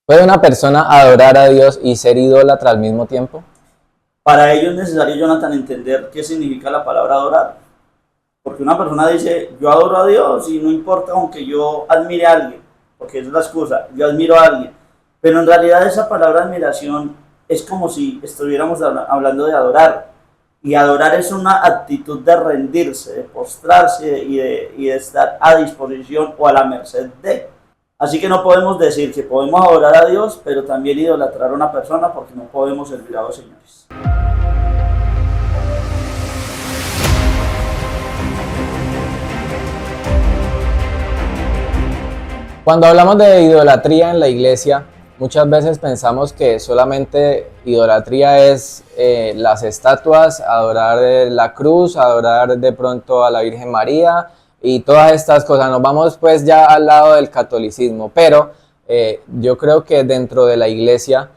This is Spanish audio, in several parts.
¿Puede una persona adorar a Dios y ser idólatra al mismo tiempo? Para ello es necesario, Jonathan, entender qué significa la palabra adorar. Porque una persona dice, yo adoro a Dios y no importa aunque yo admire a alguien, porque esa es la excusa, yo admiro a alguien. Pero en realidad esa palabra admiración es como si estuviéramos hablando de adorar. Y adorar es una actitud de rendirse, de postrarse y de estar a disposición o a la merced de. Así que no podemos decir que podemos adorar a Dios, pero también idolatrar a una persona porque no podemos servir a dos señores. Cuando hablamos de idolatría en la iglesia, muchas veces pensamos que solamente idolatría es las estatuas, adorar la cruz, adorar de pronto a la Virgen María y todas estas cosas. Nos vamos pues ya al lado del catolicismo, pero yo creo que dentro de la iglesia,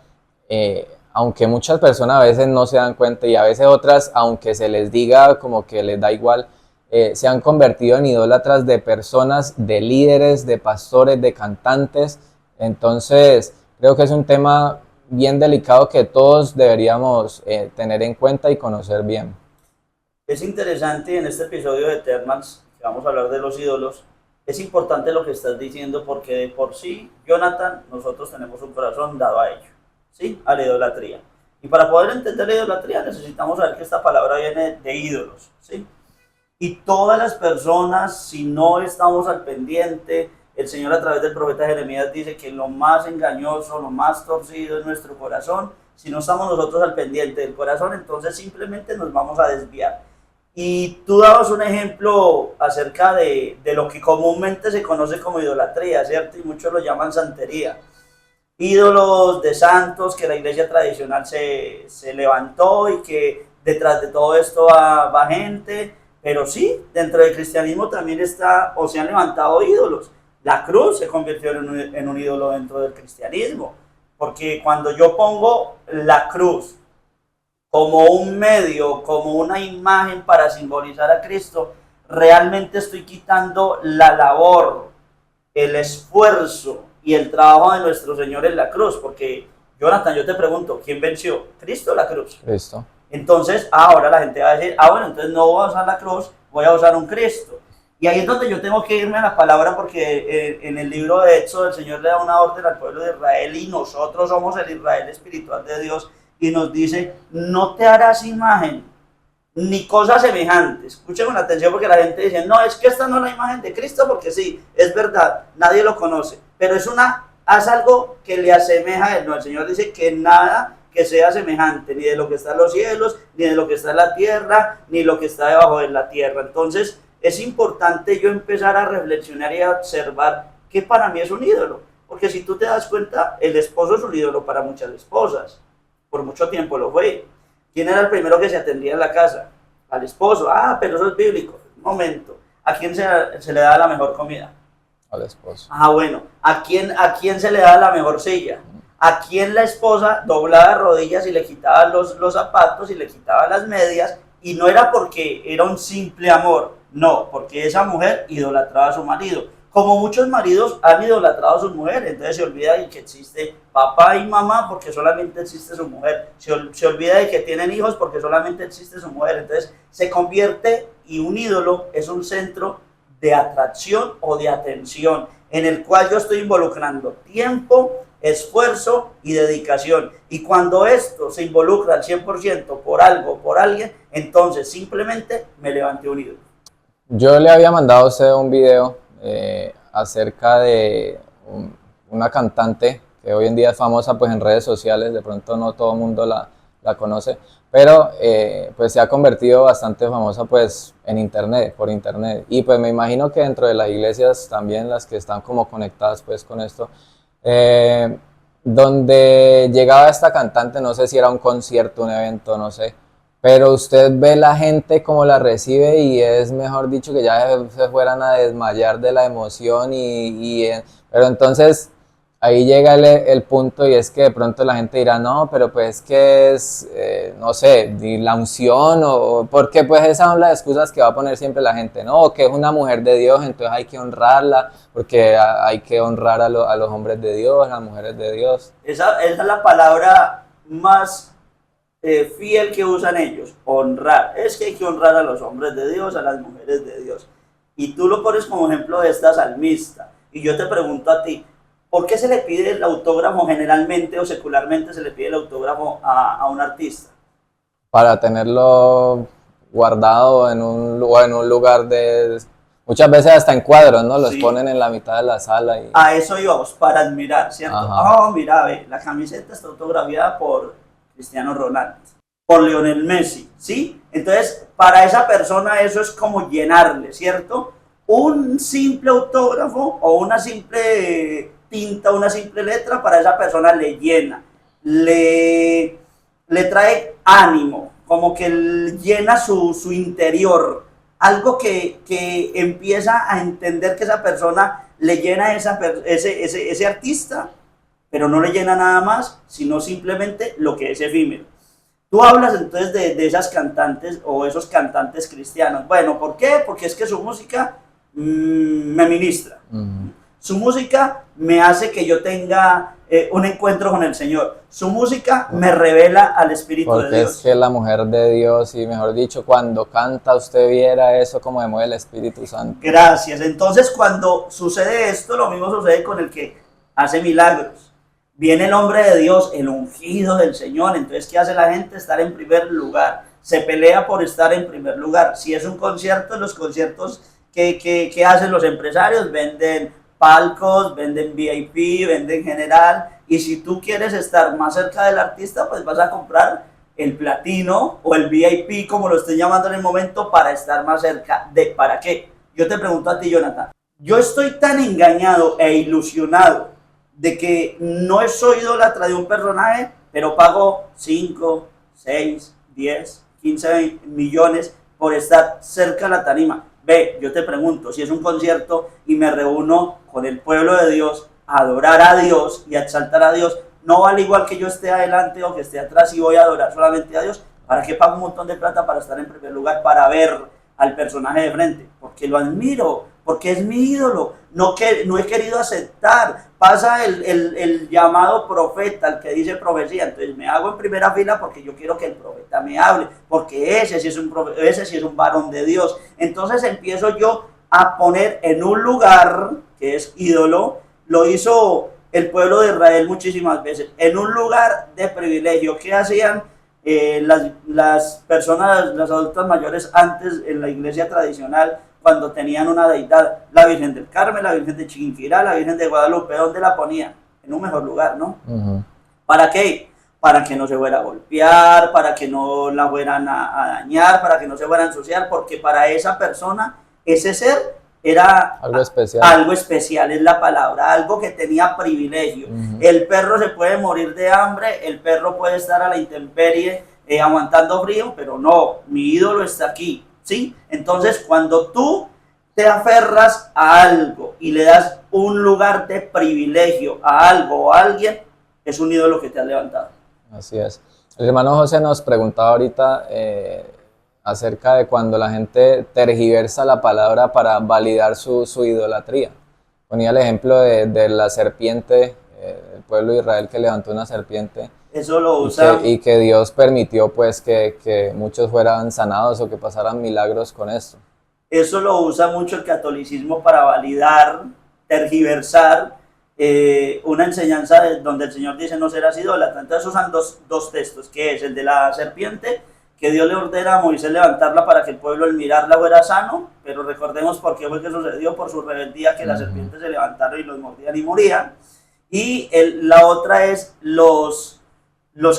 aunque muchas personas a veces no se dan cuenta y a veces otras, aunque se les diga como que les da igual, se han convertido en idólatras de personas, de líderes, de pastores, de cantantes. Entonces, creo que es un tema bien delicado que todos deberíamos tener en cuenta y conocer bien. Es interesante en este episodio de Eternals, que vamos a hablar de los ídolos, es importante lo que estás diciendo porque de por sí, Jonathan, nosotros tenemos un corazón dado a ello, ¿sí? A la idolatría. Y para poder entender la idolatría necesitamos saber que esta palabra viene de ídolos, ¿sí? Y todas las personas, si no estamos al pendiente, el Señor a través del profeta Jeremías dice que lo más engañoso, lo más torcido es nuestro corazón. Si no estamos nosotros al pendiente del corazón, entonces simplemente nos vamos a desviar. Y tú dabas un ejemplo acerca de lo que comúnmente se conoce como idolatría, ¿cierto? Y muchos lo llaman santería. Ídolos de santos que la iglesia tradicional se levantó y que detrás de todo esto va gente, pero sí, dentro del cristianismo también está o se han levantado ídolos. La cruz se convirtió en un ídolo dentro del cristianismo, porque cuando yo pongo la cruz como un medio, como una imagen para simbolizar a Cristo, realmente estoy quitando la labor, el esfuerzo y el trabajo de nuestro Señor en la cruz, porque Jonathan, yo te pregunto, ¿quién venció? ¿Cristo o la cruz? Listo. Entonces, ahora la gente va a decir, bueno, entonces no voy a usar la cruz, voy a usar un Cristo. Y ahí es donde yo tengo que irme a la palabra porque en el libro de Éxodo el Señor le da una orden al pueblo de Israel y nosotros somos el Israel espiritual de Dios y nos dice, no te harás imagen ni cosa semejante. Escuchen con atención porque la gente dice, no, es que esta no es la imagen de Cristo porque sí, es verdad, nadie lo conoce, pero haz algo que le asemeja a él. No, el Señor dice que nada que sea semejante, ni de lo que está en los cielos, ni de lo que está en la tierra, ni lo que está debajo de la tierra. Entonces, es importante yo empezar a reflexionar y a observar que para mí es un ídolo. Porque si tú te das cuenta, el esposo es un ídolo para muchas esposas. Por mucho tiempo lo fue. ¿Quién era el primero que se atendía en la casa? Al esposo. Pero eso es bíblico. Un momento. ¿A quién se le da la mejor comida? Al esposo. Bueno. ¿A quién se le da la mejor silla? ¿A quién la esposa doblaba rodillas y le quitaba los zapatos y le quitaba las medias? Y no era porque era un simple amor, no, porque esa mujer idolatraba a su marido. Como muchos maridos han idolatrado a sus mujeres, entonces se olvida de que existe papá y mamá porque solamente existe su mujer. Se olvida de que tienen hijos porque solamente existe su mujer. Entonces se convierte y un ídolo es un centro de atracción o de atención en el cual yo estoy involucrando tiempo, esfuerzo y dedicación. Y cuando esto se involucra al 100% por algo, por alguien, entonces simplemente me levanté un ídolo. Yo le había mandado a usted un video acerca de una cantante que hoy en día es famosa pues en redes sociales, de pronto no todo el mundo la conoce, pero pues se ha convertido bastante famosa pues en internet, por internet, y pues me imagino que dentro de las iglesias también las que están como conectadas pues con esto, eh, donde llegaba esta cantante, no sé si era un concierto, un evento, no sé, pero usted ve la gente como la recibe y es mejor dicho que ya se fueran a desmayar de la emoción pero entonces ahí llega el punto y es que de pronto la gente dirá, no, pero pues que es, no sé, la unción o porque pues esas son las excusas que va a poner siempre la gente, ¿no? O que es una mujer de Dios, entonces hay que honrarla porque hay que honrar a los hombres de Dios, a las mujeres de Dios. Esa es la palabra más fiel que usan ellos, honrar. Es que hay que honrar a los hombres de Dios, a las mujeres de Dios. Y tú lo pones como ejemplo de esta salmista. Y yo te pregunto a ti, ¿por qué se le pide el autógrafo generalmente o secularmente se le pide el autógrafo a un artista? Para tenerlo guardado en un lugar de... Muchas veces hasta en cuadros, ¿no? Los Sí, ponen en la mitad de la sala y... a eso íbamos, para admirar, ¿cierto? Ajá. Oh, mira, ve, la camiseta está autografiada por Cristiano Ronaldo, por Lionel Messi, ¿sí? Entonces, para esa persona eso es como llenarle, ¿cierto? Un simple autógrafo o una simple tinta, una simple letra, para esa persona le llena, le, le trae ánimo, como que llena su interior, algo que empieza a entender que esa persona le llena ese artista, pero no le llena nada más, sino simplemente lo que es efímero. Tú hablas entonces de esas cantantes o esos cantantes cristianos. Bueno, ¿por qué? Porque es que su música me ministra. Ujú. Su música me hace que yo tenga un encuentro con el Señor. Su música me revela al Espíritu de Porque es Dios. que la mujer de Dios, y mejor dicho, cuando canta usted viera eso como mueve el Espíritu Santo. Gracias. Entonces, cuando sucede esto, lo mismo sucede con el que hace milagros. Viene el hombre de Dios, el ungido del Señor. Entonces, ¿qué hace la gente? Estar en primer lugar. Se pelea por estar en primer lugar. Si es un concierto, los conciertos que hacen los empresarios venden palcos, venden VIP, venden general. Y si tú quieres estar más cerca del artista, pues vas a comprar el platino o el VIP, como lo estén llamando en el momento, para estar más cerca de... ¿Para qué? Yo te pregunto a ti, Jonathan. Yo estoy tan engañado e ilusionado de que no soy idólatra de un personaje, pero pago 5, 6, 10, 15 millones por estar cerca de la tarima. Ve, yo te pregunto, si es un concierto y me reúno con el pueblo de Dios a adorar a Dios y a exaltar a Dios, no vale igual que yo esté adelante o que esté atrás y voy a adorar solamente a Dios. ¿Para qué pago un montón de plata para estar en primer lugar, para ver al personaje de frente? Porque lo admiro, porque es mi ídolo. No he querido aceptar. Pasa el llamado profeta, el que dice profecía. Entonces me hago en primera fila porque yo quiero que el profeta me hable, porque ese sí es un varón de Dios. Entonces empiezo yo a poner en un lugar que es ídolo. Lo hizo el pueblo de Israel muchísimas veces, en un lugar de privilegio. ¿Qué hacían las personas, las adultas mayores antes en la iglesia tradicional cuando tenían una deidad? La Virgen del Carmen, la Virgen de Chiquinquirá, la Virgen de Guadalupe. ¿Dónde la ponían? En un mejor lugar, ¿no? Ujú. ¿Para qué? Para que no se fuera a golpear, para que no la fueran a dañar, para que no se fuera a ensuciar, porque para esa persona, ese ser era Algo especial. algo especial, es la palabra, algo que tenía privilegio. Ujú. El perro se puede morir de hambre, el perro puede estar a la intemperie aguantando frío, pero no, mi ídolo está aquí, ¿sí? Entonces, cuando tú te aferras a algo y le das un lugar de privilegio a algo o a alguien, es un ídolo que te has levantado. Así es. El hermano José nos preguntaba ahorita acerca de cuando la gente tergiversa la palabra para validar su idolatría. Ponía el ejemplo de la serpiente, el pueblo de Israel que levantó una serpiente Eso lo usa, y que Dios permitió pues que muchos fueran sanados o que pasaran milagros con esto. eso lo usa mucho el catolicismo para validar, tergiversar una enseñanza donde el Señor dice no serás idólatra. Entonces usan dos textos, que es el de la serpiente, que Dios le ordena a Moisés levantarla para que el pueblo al mirarla fuera sano, pero recordemos por qué fue que sucedió, por su rebeldía, que las serpientes se levantaron y los mordían y morían. Y la otra es los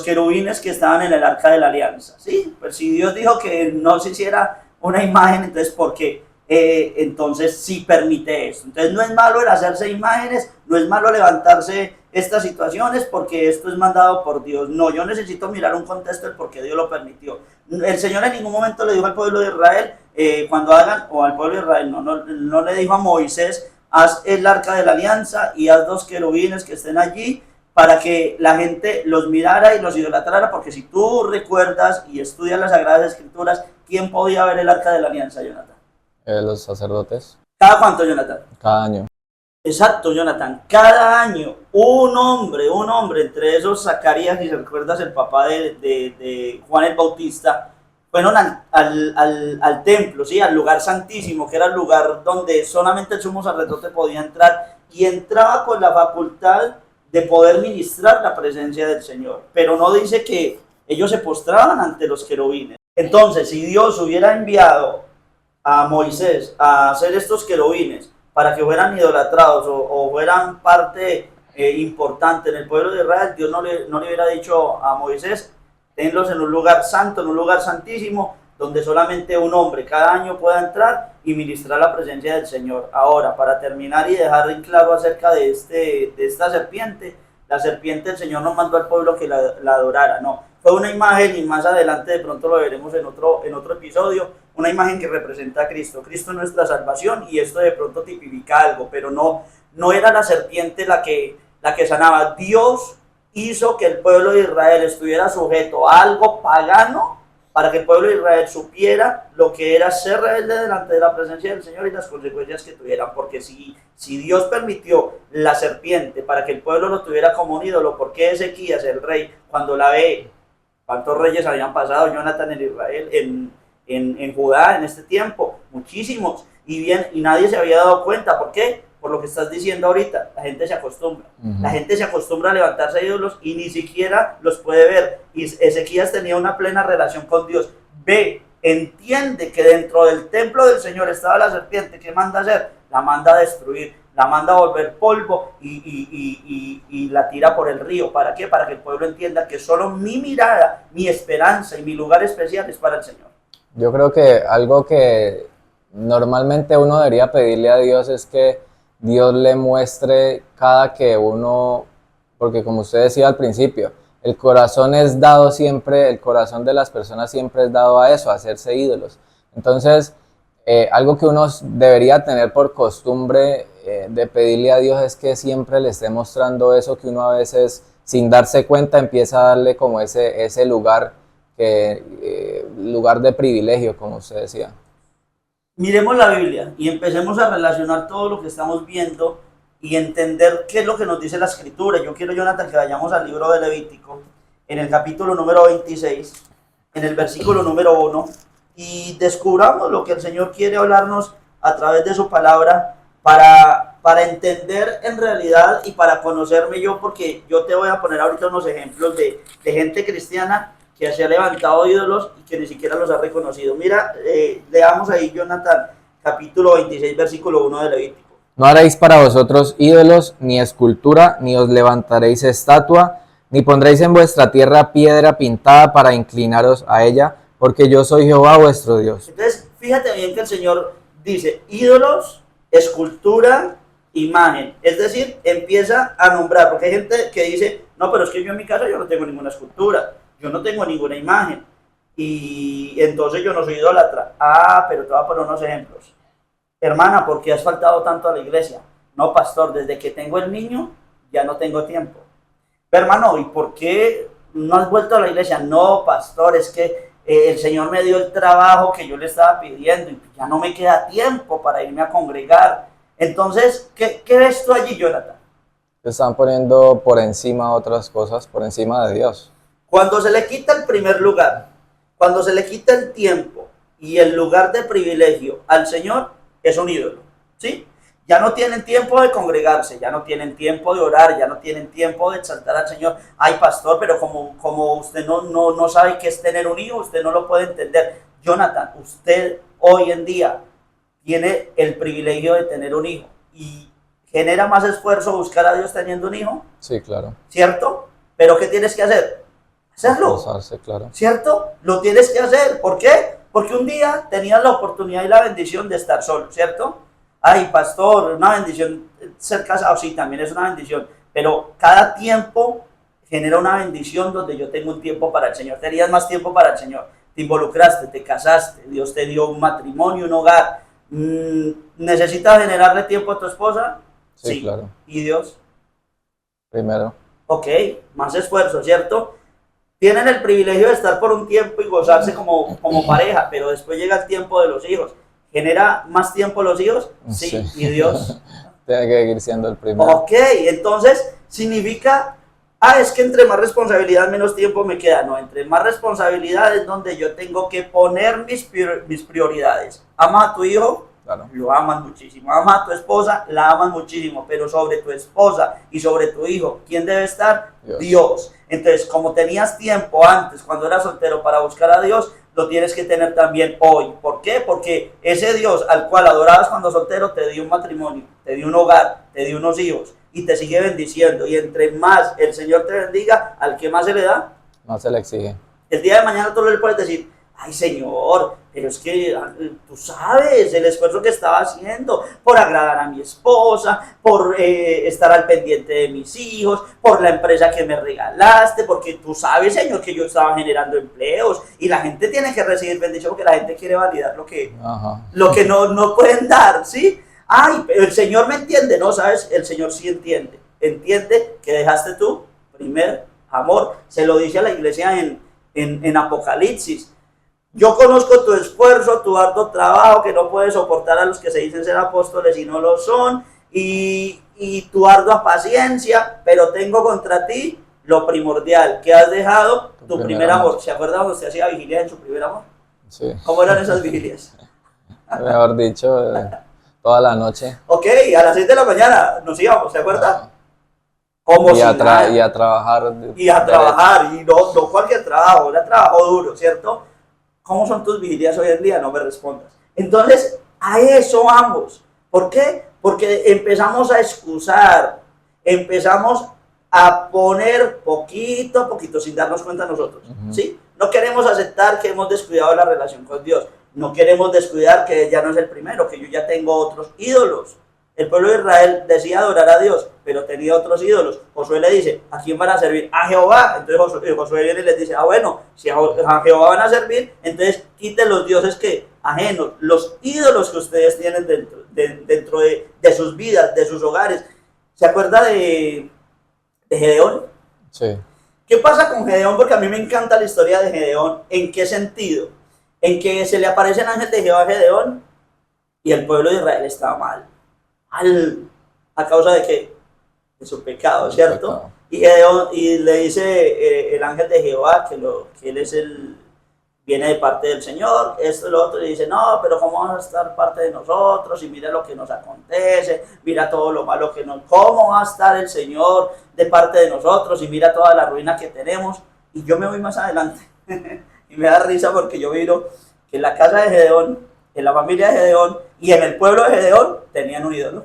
querubines que estaban en el arca de la alianza, ¿sí? Pues si Dios dijo que no se hiciera una imagen, entonces ¿por qué? Entonces sí permite eso. Entonces no es malo el hacerse imágenes, no es malo levantarse estas situaciones porque esto es mandado por Dios. No, yo necesito mirar un contexto del por qué Dios lo permitió. El Señor en ningún momento le dijo al pueblo de Israel cuando hagan, o al pueblo de Israel, no le dijo a Moisés haz el arca de la alianza y haz 2 querubines que estén allí para que la gente los mirara y los idolatrara, porque si tú recuerdas y estudias las Sagradas Escrituras, ¿quién podía ver el arca de la alianza, Jonathan? Los sacerdotes, ¿Cada cuánto, Jonathan? cada año. Exacto, Jonathan. Cada año un hombre, entre esos Zacarías, y si recuerdas el papá de Juan el Bautista, fueron al templo, ¿sí? Al lugar santísimo, que era el lugar donde solamente el sumo sacerdote podía entrar, y entraba con la facultad de poder ministrar la presencia del Señor. Pero no dice que ellos se postraban ante los querubines. Entonces, si Dios hubiera enviado a Moisés a hacer estos querubines para que fueran idolatrados o fueran parte importante en el pueblo de Israel, Dios no le hubiera dicho a Moisés, tenlos en un lugar santo, en un lugar santísimo, donde solamente un hombre cada año pueda entrar y ministrar la presencia del Señor. Ahora, para terminar y dejar en claro acerca de esta serpiente, la serpiente el Señor nos mandó al pueblo que la adorara, no. Fue una imagen, y más adelante de pronto lo veremos en otro episodio, una imagen que representa a Cristo. Cristo es nuestra salvación, y esto de pronto tipifica algo, pero no era la serpiente la que sanaba. Dios hizo que el pueblo de Israel estuviera sujeto a algo pagano para que el pueblo de Israel supiera lo que era ser rebelde delante de la presencia del Señor y las consecuencias que tuvieran. Porque si Dios permitió la serpiente para que el pueblo lo tuviera como un ídolo, ¿por qué Ezequías, el rey, cuando la ve? ¿Cuántos reyes habían pasado, Jonathan, en Israel, en Judá en este tiempo? Muchísimos. Y nadie se había dado cuenta. ¿Por qué? Por lo que estás diciendo ahorita. La gente se acostumbra. La gente se acostumbra a levantarse a ídolos y ni siquiera los puede ver. Y Ezequías tenía una plena relación con Dios. Entiende que dentro del templo del Señor estaba la serpiente. ¿Qué manda hacer? La manda a destruir, la manda a volver polvo y la tira por el río. ¿Para qué? Para que el pueblo entienda que solo mi mirada, mi esperanza y mi lugar especial es para el Señor. Yo creo que algo que normalmente uno debería pedirle a Dios es que Dios le muestre cada que uno, porque como usted decía al principio, el corazón es dado siempre, el corazón de las personas siempre es dado a eso, a hacerse ídolos. Entonces, algo que uno debería tener por costumbre de pedirle a Dios es que siempre le esté mostrando eso que uno a veces, sin darse cuenta, empieza a darle como ese lugar, lugar de privilegio, como usted decía. Miremos la Biblia y empecemos a relacionar todo lo que estamos viendo y entender qué es lo que nos dice la Escritura. Yo quiero, Jonathan, que vayamos al libro de Levítico, en el capítulo número 26, en el versículo número 1, y descubramos lo que el Señor quiere hablarnos a través de su palabra para entender en realidad y para conocerme yo, porque yo te voy a poner ahorita unos ejemplos de gente cristiana que se ha levantado ídolos y que ni siquiera los ha reconocido. Mira, leamos ahí, Jonathan, capítulo 26, versículo 1 de Levítico. No haréis para vosotros ídolos, ni escultura, ni os levantaréis estatua, ni pondréis en vuestra tierra piedra pintada para inclinaros a ella, porque yo soy Jehová vuestro Dios. Entonces, fíjate bien que el Señor dice ídolos, escultura, imagen. Es decir, empieza a nombrar, porque hay gente que dice, no, pero es que yo en mi casa yo no tengo ninguna escultura. Yo no tengo ninguna imagen y entonces yo no soy idólatra. Pero te voy a poner unos ejemplos. Hermana, ¿por qué has faltado tanto a la iglesia? No, pastor, desde que tengo el niño ya no tengo tiempo. Pero, hermano, ¿y por qué no has vuelto a la iglesia? No, pastor, es que el Señor me dio el trabajo que yo le estaba pidiendo y ya no me queda tiempo para irme a congregar. Entonces, ¿qué ves tú allí, Jonathan? Están poniendo por encima otras cosas, por encima de Dios. Cuando se le quita el primer lugar, cuando se le quita el tiempo y el lugar de privilegio al Señor, es un ídolo, ¿sí? Ya no tienen tiempo de congregarse, ya no tienen tiempo de orar, ya no tienen tiempo de exaltar al Señor. Ay, pastor, pero como usted no sabe qué es tener un hijo, usted no lo puede entender. Jonathan, usted hoy en día tiene el privilegio de tener un hijo y genera más esfuerzo buscar a Dios teniendo un hijo. Sí, claro. ¿Cierto? Pero ¿qué tienes que hacer? Hacerlo, Esforzarse, claro. ¿cierto? Lo tienes que hacer. ¿Por qué? Porque un día tenías la oportunidad y la bendición de estar solo, ¿cierto? Ay, pastor, una bendición ser casado, sí, también es una bendición, pero cada tiempo genera una bendición donde yo tengo un tiempo para el Señor. Tenías más tiempo para el Señor, te involucraste, te casaste, Dios te dio un matrimonio, un hogar, ¿Necesitas generarle tiempo a tu esposa? Sí, claro. ¿Y Dios? Primero. Ok, más esfuerzo, ¿cierto? Tienen el privilegio de estar por un tiempo y gozarse como pareja, pero después llega el tiempo de los hijos. ¿Genera más tiempo los hijos? Sí. Sí. ¿Y Dios? Tiene que seguir siendo el primero. Ok, entonces significa, es que entre más responsabilidad menos tiempo me queda. No, entre más responsabilidad es donde yo tengo que poner mis prioridades. ¿Amas a tu hijo? Claro. Lo amas muchísimo. ¿Amas a tu esposa? La amas muchísimo. Pero sobre tu esposa y sobre tu hijo, ¿quién debe estar? Dios. Entonces, como tenías tiempo antes, cuando eras soltero, para buscar a Dios, lo tienes que tener también hoy. ¿Por qué? Porque ese Dios al cual adorabas cuando soltero te dio un matrimonio, te dio un hogar, te dio unos hijos y te sigue bendiciendo. Y entre más el Señor te bendiga, al que más se le da, más se le exige. El día de mañana tú le puedes decir, ay Señor, pero es que tú sabes el esfuerzo que estaba haciendo por agradar a mi esposa, por estar al pendiente de mis hijos, por la empresa que me regalaste, porque tú sabes, Señor, que yo estaba generando empleos y la gente tiene que recibir bendición porque la gente quiere validar lo que no pueden dar, ¿sí? Ay, pero el Señor me entiende, ¿no? ¿Sabes? El Señor sí entiende. Entiende que dejaste tu primer amor. Se lo dice a la iglesia en Apocalipsis. Yo conozco tu esfuerzo, tu arduo trabajo, que no puedes soportar a los que se dicen ser apóstoles y no lo son, y tu ardua paciencia, pero tengo contra ti lo primordial, que has dejado tu primer amor. ¿Se acuerdan cuando usted hacía vigilias en su primer amor? Sí. ¿Cómo eran esas vigilias? Mejor dicho, toda la noche. Ok, a las 6 de la mañana nos íbamos, ¿se acuerda? Como y a trabajar. Y a trabajar, y no cualquier trabajo, era trabajo duro, ¿cierto? ¿Cómo son tus vigilias hoy en día? No me respondas. Entonces, a eso vamos. ¿Por qué? Porque empezamos a excusar, empezamos a poner poquito a poquito, sin darnos cuenta nosotros, ¿sí? No queremos aceptar que hemos descuidado la relación con Dios. No queremos descuidar que Él ya no es el primero, que yo ya tengo otros ídolos. El pueblo de Israel decía adorar a Dios, pero tenía otros ídolos. Josué le dice, ¿a quién van a servir? A Jehová. Entonces Josué viene y les dice, bueno, si a Jehová van a servir, entonces quiten los dioses que ajenos, los ídolos que ustedes tienen dentro de sus vidas, de sus hogares. ¿Se acuerda de Gedeón? Sí. ¿Qué pasa con Gedeón? Porque a mí me encanta la historia de Gedeón. ¿En qué sentido? En que se le aparece el ángel de Jehová a Gedeón y el pueblo de Israel estaba mal. ¿A causa de qué? De su pecado, ¿cierto? Y le dice el ángel de Jehová que él viene de parte del Señor, esto y lo otro, y dice, no, pero ¿cómo vas a estar parte de nosotros? Y mira lo que nos acontece, mira todo lo malo ¿cómo va a estar el Señor de parte de nosotros? Y mira toda la ruina que tenemos. Y yo me voy más adelante, y me da risa porque yo miro que en la casa de Gedeón, en la familia de Gedeón y en el pueblo de Gedeón tenían un ídolo.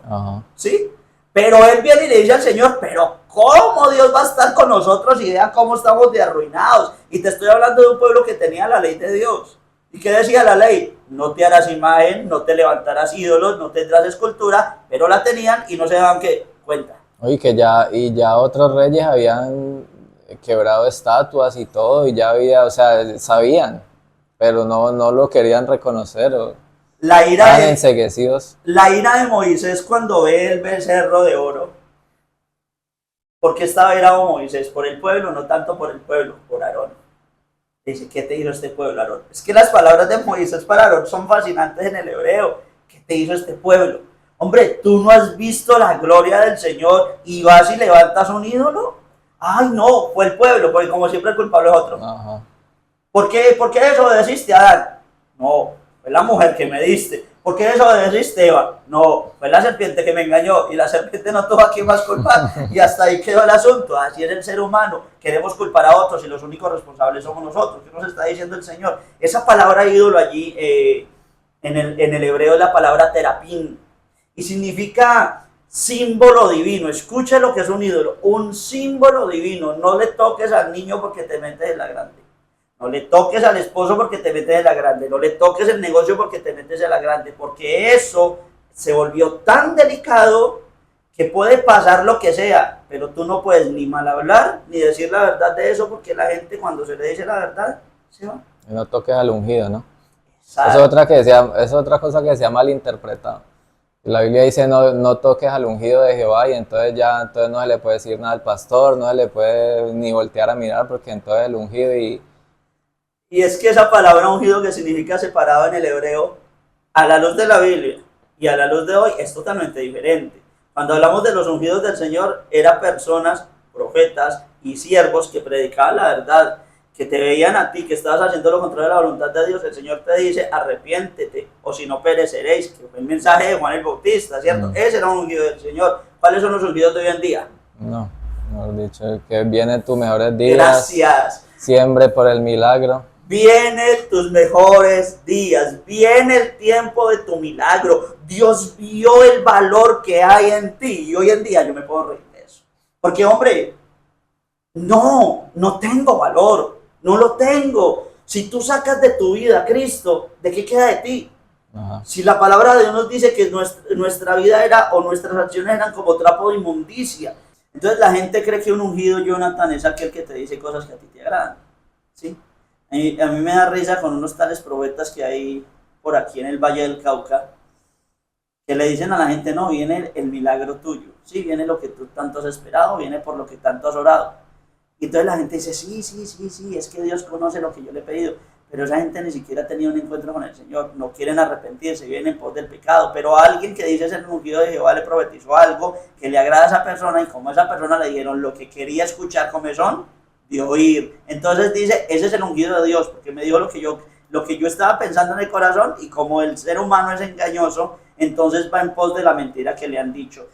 ¿Sí? Pero él viene y le dice al Señor, pero ¿cómo Dios va a estar con nosotros y vea cómo estamos de arruinados? Y te estoy hablando de un pueblo que tenía la ley de Dios. ¿Y qué decía la ley? No te harás imagen, no te levantarás ídolos, no tendrás escultura, pero la tenían y no se daban cuenta. Oye, ya otros reyes habían quebrado estatuas y todo, y ya había, o sea, sabían, pero no lo querían reconocer. Estaban enceguecidos. La ira de Moisés cuando ve el becerro de oro. ¿Por qué estaba irado Moisés? Por el pueblo, no tanto por el pueblo, por Aarón. Dice, ¿qué te hizo este pueblo, Aarón? Es que las palabras de Moisés para Aarón son fascinantes en el hebreo. ¿Qué te hizo este pueblo? Hombre, ¿tú no has visto la gloria del Señor y vas y levantas un ídolo? Ay, no, fue el pueblo, porque como siempre el culpable es otro. Ajá. ¿Por qué desobedeciste a Adán? No, fue la mujer que me diste. ¿Por qué desobedeciste, Eva? No, fue la serpiente que me engañó y la serpiente no tuvo a quién más culpar y hasta ahí quedó el asunto. Así es el ser humano, queremos culpar a otros y los únicos responsables somos nosotros. ¿Qué nos está diciendo el Señor? Esa palabra ídolo allí en el hebreo es la palabra terapín y significa símbolo divino. Escucha lo que es un ídolo, un símbolo divino. No le toques al niño porque te metes en la grande. No le toques al esposo porque te metes en la grande. No le toques el negocio porque te metes en la grande. Porque eso se volvió tan delicado que puede pasar lo que sea. Pero tú no puedes ni mal hablar ni decir la verdad de eso porque la gente cuando se le dice la verdad se va. Y no toques al ungido, ¿no? Es es otra cosa que se ha malinterpretado. La Biblia dice no toques al ungido de Jehová y entonces no se le puede decir nada al pastor, no se le puede ni voltear a mirar porque entonces el ungido Y es que esa palabra ungido, que significa separado en el hebreo, a la luz de la Biblia y a la luz de hoy es totalmente diferente. Cuando hablamos de los ungidos del Señor, eran personas, profetas y siervos que predicaban la verdad, que te veían a ti, que estabas haciendo lo contrario de la voluntad de Dios. El Señor te dice, arrepiéntete, o si no pereceréis, que fue el mensaje de Juan el Bautista, ¿cierto? Ese era un ungido del Señor. ¿Cuáles son los ungidos de hoy en día? No, mejor dicho, que vienen tus mejores días. Gracias. Siempre por el milagro. Vienen tus mejores días, viene el tiempo de tu milagro. Dios vio el valor que hay en ti y hoy en día yo me puedo reír de eso. Porque, hombre, no tengo valor, no lo tengo. Si tú sacas de tu vida a Cristo, ¿de qué queda de ti? Ajá. Si la palabra de Dios nos dice que nuestra vida era, o nuestras acciones eran como trapo de inmundicia. Entonces la gente cree que un ungido, Jonathan, es aquel que te dice cosas que a ti te agradan, ¿sí? A mí me da risa con unos tales profetas que hay por aquí en el Valle del Cauca, que le dicen a la gente, no, viene el milagro tuyo, sí, viene lo que tú tanto has esperado, viene por lo que tanto has orado. Y entonces la gente dice, sí, es que Dios conoce lo que yo le he pedido, pero esa gente ni siquiera ha tenido un encuentro con el Señor, no quieren arrepentirse, vienen en pos del pecado. Pero alguien que dice ser ungido de Jehová le profetizó algo que le agrada a esa persona, y como a esa persona le dijeron lo que quería escuchar comezón de oír, entonces dice, ese es el ungido de Dios, porque me dijo lo que yo estaba pensando en el corazón, y como el ser humano es engañoso, entonces va en pos de la mentira que le han dicho.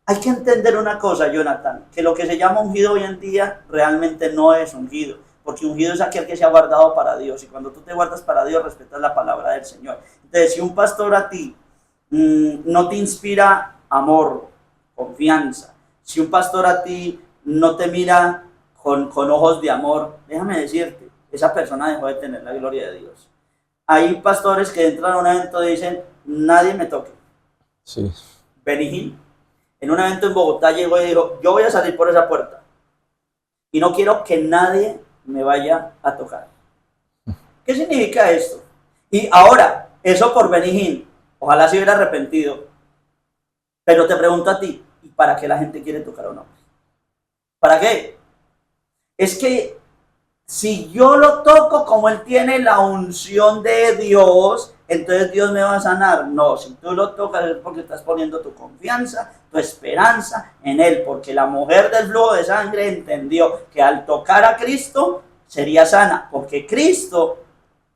Hay que entender una cosa, Jonathan, que lo que se llama ungido hoy en día realmente no es ungido, porque ungido es aquel que se ha guardado para Dios, y cuando tú te guardas para Dios, respetas la palabra del Señor. Entonces, si un pastor a ti no te inspira amor, confianza, si un pastor a ti no te mira con ojos de amor, déjame decirte, esa persona dejó de tener la gloria de Dios. Hay pastores que entran a un evento y dicen, nadie me toque. Sí. Benny Hinn, en un evento en Bogotá, llegó y dijo, yo voy a salir por esa puerta y no quiero que nadie me vaya a tocar. ¿Qué significa esto? Y ahora, eso por Benny Hinn, ojalá se hubiera arrepentido, pero te pregunto a ti, ¿y para qué la gente quiere tocar a un hombre? ¿Para qué? Es que si yo lo toco como él tiene la unción de Dios, entonces Dios me va a sanar. No, si tú lo tocas es porque estás poniendo tu confianza, tu esperanza en él, porque la mujer del flujo de sangre entendió que al tocar a Cristo sería sana, porque Cristo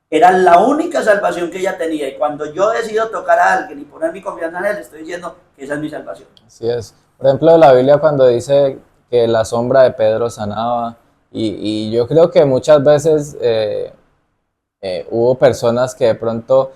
era la única salvación que ella tenía, y cuando yo decido tocar a alguien y poner mi confianza en él, estoy diciendo que esa es mi salvación. Así es. Por ejemplo, la Biblia cuando dice que la sombra de Pedro sanaba, y yo creo que muchas veces hubo personas que de pronto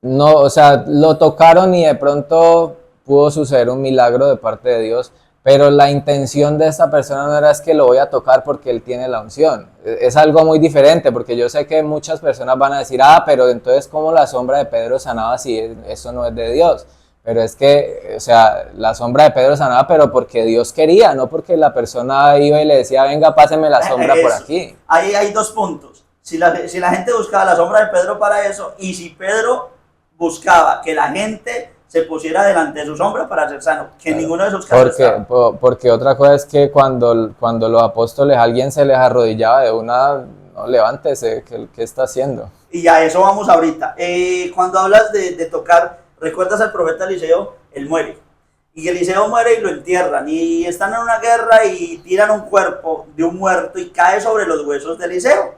no, o sea, lo tocaron y de pronto pudo suceder un milagro de parte de Dios, pero la intención de esta persona no era es que lo voy a tocar porque él tiene la unción. Es algo muy diferente, porque yo sé que muchas personas van a decir, pero entonces ¿cómo la sombra de Pedro sanaba si eso no es de Dios? Pero es que, o sea, la sombra de Pedro sanaba, pero porque Dios quería, no porque la persona iba y le decía, venga, páseme la sombra por aquí. Ahí hay dos puntos. Si la gente buscaba la sombra de Pedro para eso, y si Pedro buscaba que la gente se pusiera delante de su sombra para ser sano, que en ninguno de esos casos porque otra cosa es que cuando los apóstoles, alguien se les arrodillaba de una, no, levántese, ¿qué está haciendo? Y a eso vamos ahorita. Cuando hablas de tocar, ¿recuerdas al profeta Eliseo? Él muere. Y Eliseo muere y lo entierran. Y están en una guerra y tiran un cuerpo de un muerto y cae sobre los huesos de Eliseo.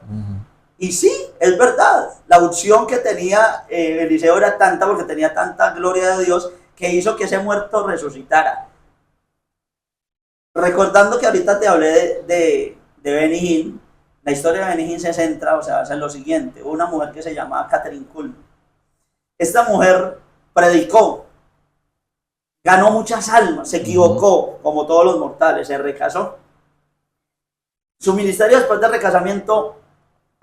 Y sí, es verdad, la unción que tenía Eliseo era tanta, porque tenía tanta gloria de Dios, que hizo que ese muerto resucitara. Recordando que ahorita te hablé de Benny Hinn, la historia de Benny Hinn se centra, o sea, en lo siguiente. Una mujer que se llamaba Kathryn Kuhlman. Esta mujer predicó, ganó muchas almas, se equivocó, como todos los mortales, se recasó. Su ministerio después del recasamiento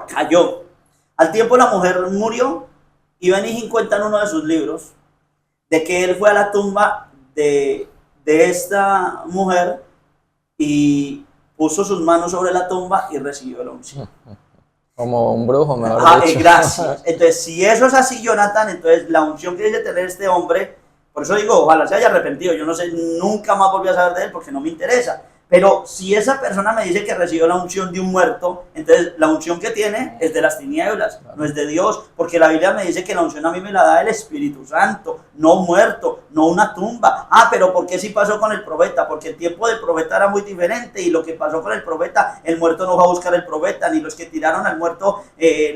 cayó. Al tiempo la mujer murió, y Benny Hinn cuenta en uno de sus libros de que él fue a la tumba de esta mujer y puso sus manos sobre la tumba y recibió la unción. Como un brujo, mejor dicho. Gracias. Entonces, si eso es así, Jonathan, entonces la unción que dice tener este hombre, por eso digo, ojalá se haya arrepentido. Yo no sé, nunca más volví a saber de él porque no me interesa. Pero si esa persona me dice que recibió la unción de un muerto, entonces la unción que tiene es de las tinieblas, no es de Dios, porque la Biblia me dice que la unción a mí me la da el Espíritu Santo, no un muerto, no una tumba. ¿Por qué sí pasó con el profeta? Porque el tiempo del profeta era muy diferente y lo que pasó con el profeta, el muerto no va a buscar el profeta, ni los que tiraron al muerto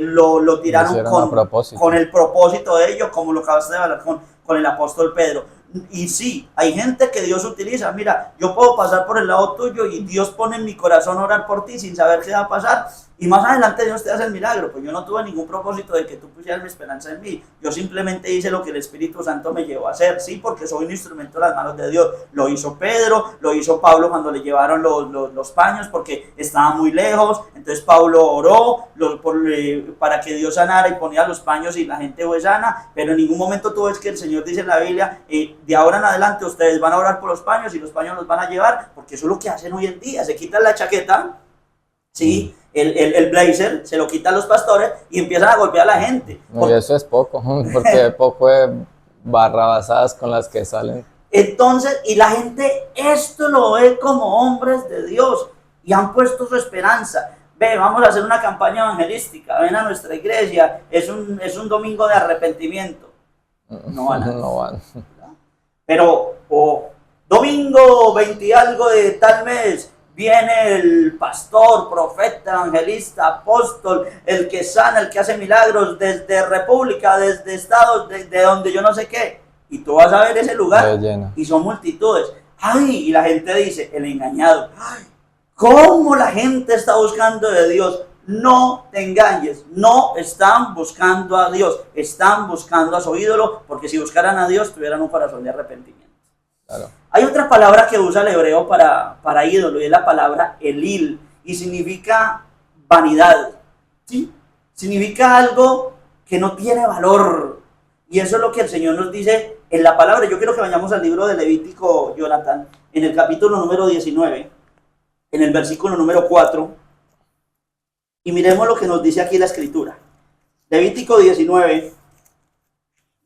lo tiraron con el propósito de ellos, como lo acabaste de hablar con el apóstol Pedro. Y sí, hay gente que Dios utiliza. Mira, yo puedo pasar por el lado tuyo y Dios pone en mi corazón orar por ti sin saber qué va a pasar. Y más adelante Dios te hace el milagro. Pues yo no tuve ningún propósito de que tú pusieras mi esperanza en mí. Yo simplemente hice lo que el Espíritu Santo me llevó a hacer. Sí, porque soy un instrumento en las manos de Dios. Lo hizo Pedro, lo hizo Pablo cuando le llevaron los paños porque estaba muy lejos. Entonces Pablo oró para que Dios sanara y ponía los paños y la gente fue sana. Pero en ningún momento tú ves que el Señor dice en la Biblia, de ahora en adelante ustedes van a orar por los paños y los paños los van a llevar, porque eso es lo que hacen hoy en día. Se quitan la chaqueta, ¿sí? El blazer, se lo quitan los pastores y empiezan a golpear a la gente. No, y eso es poco, porque poco de barrabasadas con las que salen. Entonces, y la gente esto lo ve como hombres de Dios y han puesto su esperanza. Ve, vamos a hacer una campaña evangelística, ven a nuestra iglesia, es un domingo de arrepentimiento. No van a no van. Pero domingo 20 y algo de tal mes, viene el pastor, profeta, evangelista, apóstol, el que sana, el que hace milagros desde República, desde estados, de donde yo no sé qué. Y tú vas a ver ese lugar y son multitudes. Y la gente dice, el engañado. ¿Cómo la gente está buscando de Dios? No te engañes, no están buscando a Dios, están buscando a su ídolo, porque si buscaran a Dios tuvieran un corazón de arrepentimiento. Claro. Hay otra palabra que usa el hebreo para ídolo y es la palabra elil y significa vanidad, ¿sí? Significa algo que no tiene valor y eso es lo que el Señor nos dice en la palabra. Yo quiero que vayamos al libro de Levítico, Jonathan, en el capítulo número 19, en el versículo número 4 y miremos lo que nos dice aquí la escritura. Levítico 19,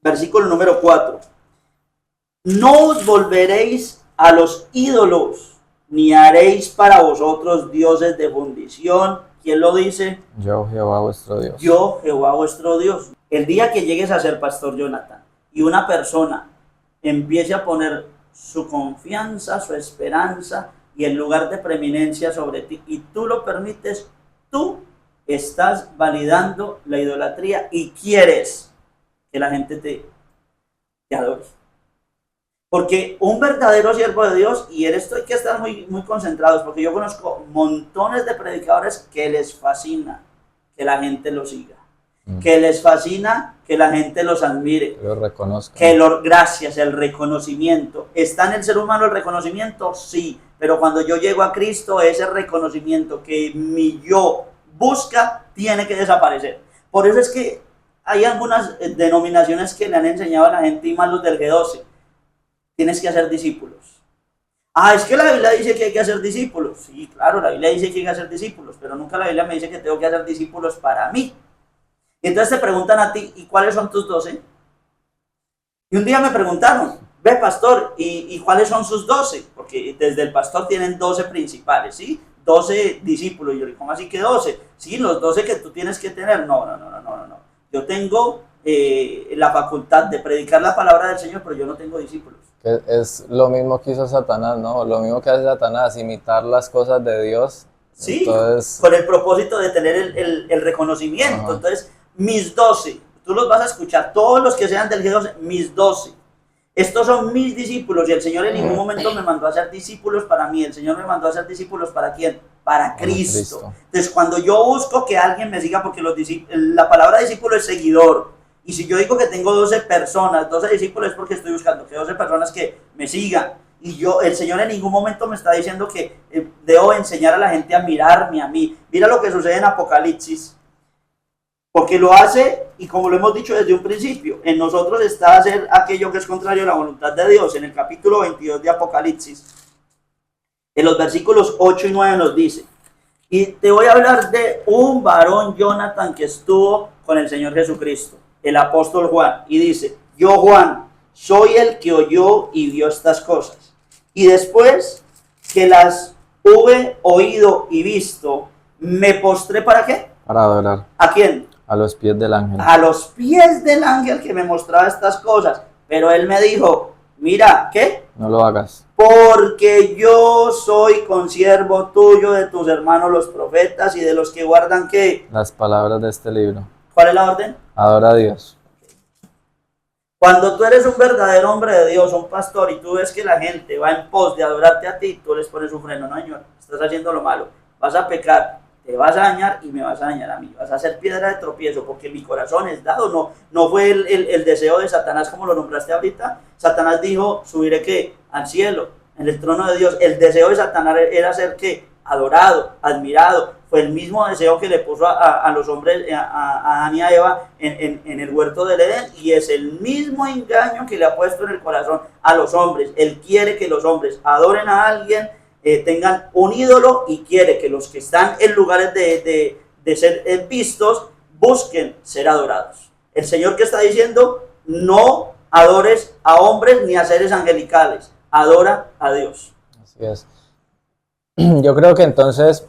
versículo número 4. No os volveréis a los ídolos, ni haréis para vosotros dioses de fundición. ¿Quién lo dice? Yo, Jehová vuestro Dios. Yo, Jehová vuestro Dios. El día que llegues a ser pastor, Jonathan, y una persona empiece a poner su confianza, su esperanza y el lugar de preeminencia sobre ti, y tú lo permites, tú estás validando la idolatría y quieres que la gente te adore. Porque un verdadero siervo de Dios, y en esto hay que estar muy, muy concentrados, porque yo conozco montones de predicadores que les fascina que la gente los siga, que les fascina que la gente los admire, que los reconozca. Gracias, el reconocimiento. ¿Está en el ser humano el reconocimiento? Sí, pero cuando yo llego a Cristo, ese reconocimiento que mi yo busca tiene que desaparecer. Por eso es que hay algunas denominaciones que le han enseñado a la gente, y más los del G12, tienes que hacer discípulos. Es que la Biblia dice que hay que hacer discípulos. Sí, claro, la Biblia dice que hay que hacer discípulos, pero nunca la Biblia me dice que tengo que hacer discípulos para mí. Y entonces te preguntan a ti, ¿y cuáles son tus 12? Y un día me preguntaron, ve pastor, ¿y cuáles son sus 12? Porque desde el pastor tienen 12 principales, ¿sí? 12 discípulos. Y yo le digo, ¿cómo así que 12? Sí, los 12 que tú tienes que tener. No. Yo tengo la facultad de predicar la palabra del Señor, pero yo no tengo discípulos. Es lo mismo que hizo Satanás, ¿no? Lo mismo que hace Satanás, imitar las cosas de Dios. Sí, entonces, con el propósito de tener el reconocimiento. Ajá. Entonces, mis 12, tú los vas a escuchar, todos los que sean del G12, mis 12. Estos son mis discípulos y el Señor en ningún momento me mandó a ser discípulos para mí. El Señor me mandó a ser discípulos ¿para quién? Para Cristo. Entonces, cuando yo busco que alguien me siga, porque la palabra discípulo es seguidor. Y si yo digo que tengo 12 personas, 12 discípulos, es porque estoy buscando que 12 personas que me sigan. Y el Señor en ningún momento me está diciendo que debo enseñar a la gente a mirarme a mí. Mira lo que sucede en Apocalipsis. Porque lo hace, y como lo hemos dicho desde un principio, en nosotros está hacer aquello que es contrario a la voluntad de Dios. En el capítulo 22 de Apocalipsis, en los versículos 8 y 9 nos dice: Y te voy a hablar de un varón, Jonathan, que estuvo con el Señor Jesucristo, el apóstol Juan. Y dice, yo Juan, soy el que oyó y vio estas cosas. Y después que las hube oído y visto, me postré ¿para qué? Para adorar ¿A quién? a los pies del ángel. A los pies del ángel que me mostraba estas cosas. Pero él me dijo, mira, ¿qué? No lo hagas. Porque yo soy consiervo tuyo de tus hermanos los profetas y de los que guardan ¿qué? Las palabras de este libro. ¿Cuál es la orden? Adora a Dios. Cuando tú eres un verdadero hombre de Dios, un pastor, y tú ves que la gente va en pos de adorarte a ti, tú les pones un freno. No, señor, estás haciendo lo malo, vas a pecar, te vas a dañar y me vas a dañar a mí, vas a ser piedra de tropiezo, porque mi corazón es dado. No fue el deseo de Satanás como lo nombraste ahorita. Satanás dijo, subiré ¿qué? Al cielo, en el trono de Dios. El deseo de Satanás era ser ¿qué? Adorado, admirado. Fue el mismo deseo que le puso a los hombres, a Adán y a Eva en el huerto del Edén, y es el mismo engaño que le ha puesto en el corazón a los hombres. Él quiere que los hombres adoren a alguien, tengan un ídolo, y quiere que los que están en lugares de ser vistos busquen ser adorados. El Señor que está diciendo, no adores a hombres ni a seres angelicales, adora a Dios. Así es. Yo creo que entonces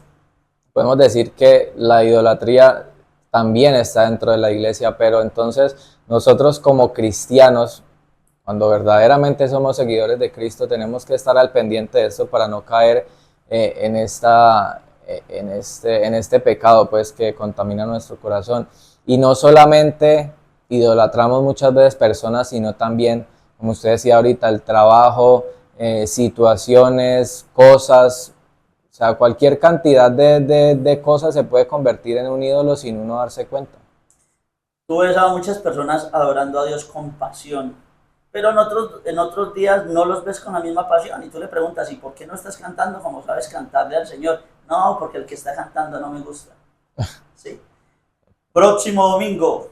podemos decir que la idolatría también está dentro de la iglesia, pero entonces nosotros como cristianos, cuando verdaderamente somos seguidores de Cristo, tenemos que estar al pendiente de esto para no caer en este pecado, pues, que contamina nuestro corazón. Y no solamente idolatramos muchas veces personas, sino también, como usted decía ahorita, el trabajo, situaciones, cosas. O sea, cualquier cantidad de cosas se puede convertir en un ídolo sin uno darse cuenta. Tú ves a muchas personas adorando a Dios con pasión, pero en otros días no los ves con la misma pasión, y tú le preguntas, ¿y por qué no estás cantando como sabes cantarle al Señor? No, porque el que está cantando no me gusta. ¿Sí? Próximo domingo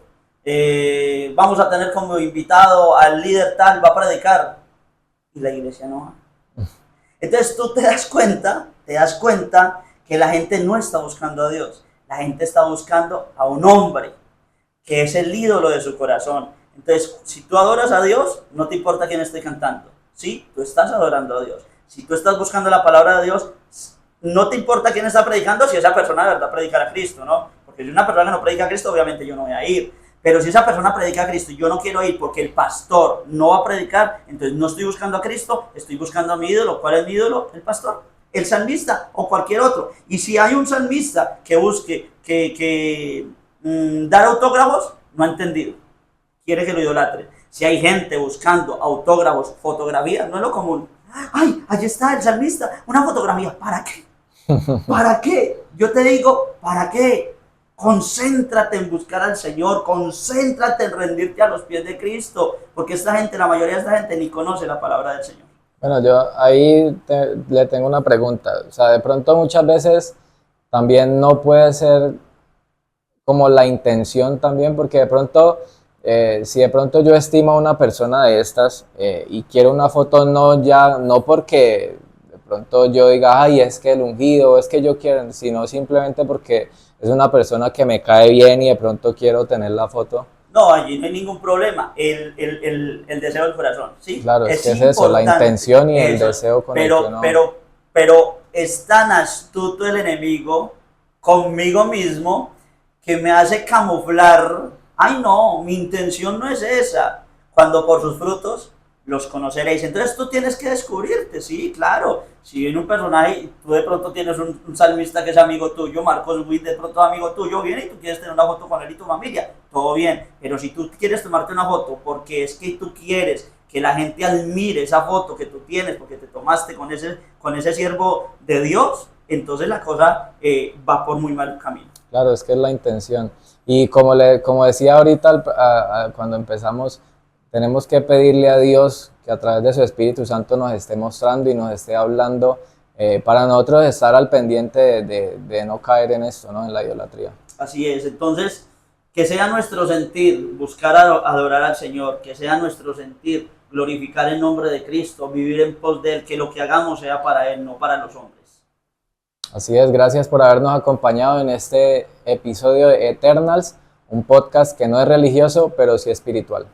vamos a tener como invitado al líder tal, va a predicar, y la iglesia no va. Entonces tú te das cuenta que la gente no está buscando a Dios, la gente está buscando a un hombre que es el ídolo de su corazón. Entonces, si tú adoras a Dios, no te importa quién esté cantando, ¿sí? Tú estás adorando a Dios. Si tú estás buscando la palabra de Dios, no te importa quién está predicando, si esa persona de verdad predica a Cristo, ¿no? Porque si una persona no predica a Cristo, obviamente yo no voy a ir. Pero si esa persona predica a Cristo y yo no quiero ir porque el pastor no va a predicar, entonces no estoy buscando a Cristo, estoy buscando a mi ídolo. ¿Cuál es mi ídolo? El pastor, el salmista o cualquier otro. Y si hay un salmista que busque dar autógrafos, no ha entendido. Quiere que lo idolatre. Si hay gente buscando autógrafos, fotografías, no es lo común. ¡Ay, allí está el salmista! Una fotografía. ¿Para qué? ¿Para qué? Yo te digo, ¿para qué? Concéntrate en buscar al Señor, concéntrate en rendirte a los pies de Cristo, porque la mayoría de esta gente ni conoce la palabra del Señor. Bueno, yo ahí le tengo una pregunta. O sea, de pronto muchas veces también no puede ser como la intención también, porque de pronto, si de pronto yo estimo a una persona de estas y quiero una foto, no porque de pronto yo diga, ay, es que el ungido, es que yo quiero, sino simplemente porque es una persona que me cae bien y de pronto quiero tener la foto. No, allí no hay ningún problema, el deseo del corazón, ¿sí? Claro, es que es eso, la intención y el deseo con el que uno... Pero es tan astuto el enemigo conmigo mismo que me hace camuflar. Ay, no, mi intención no es esa. Cuando por sus frutos los conoceréis. Entonces tú tienes que descubrirte, sí, claro. Si viene un personaje, tú de pronto tienes un salmista que es amigo tuyo, Marcos Witt de pronto amigo tuyo, viene y tú quieres tener una foto con él y tu familia, todo bien. Pero si tú quieres tomarte una foto porque es que tú quieres que la gente admire esa foto que tú tienes, porque te tomaste con ese siervo de Dios, entonces la cosa va por muy mal camino. Claro, es que es la intención. Y como decía ahorita cuando empezamos, tenemos que pedirle a Dios que a través de su Espíritu Santo nos esté mostrando y nos esté hablando para nosotros estar al pendiente de no caer en esto, ¿no? En la idolatría. Así es. Entonces, que sea nuestro sentir buscar adorar al Señor, que sea nuestro sentir glorificar el nombre de Cristo, vivir en pos de Él, que lo que hagamos sea para Él, no para los hombres. Así es, gracias por habernos acompañado en este episodio de Eternals, un podcast que no es religioso, pero sí espiritual.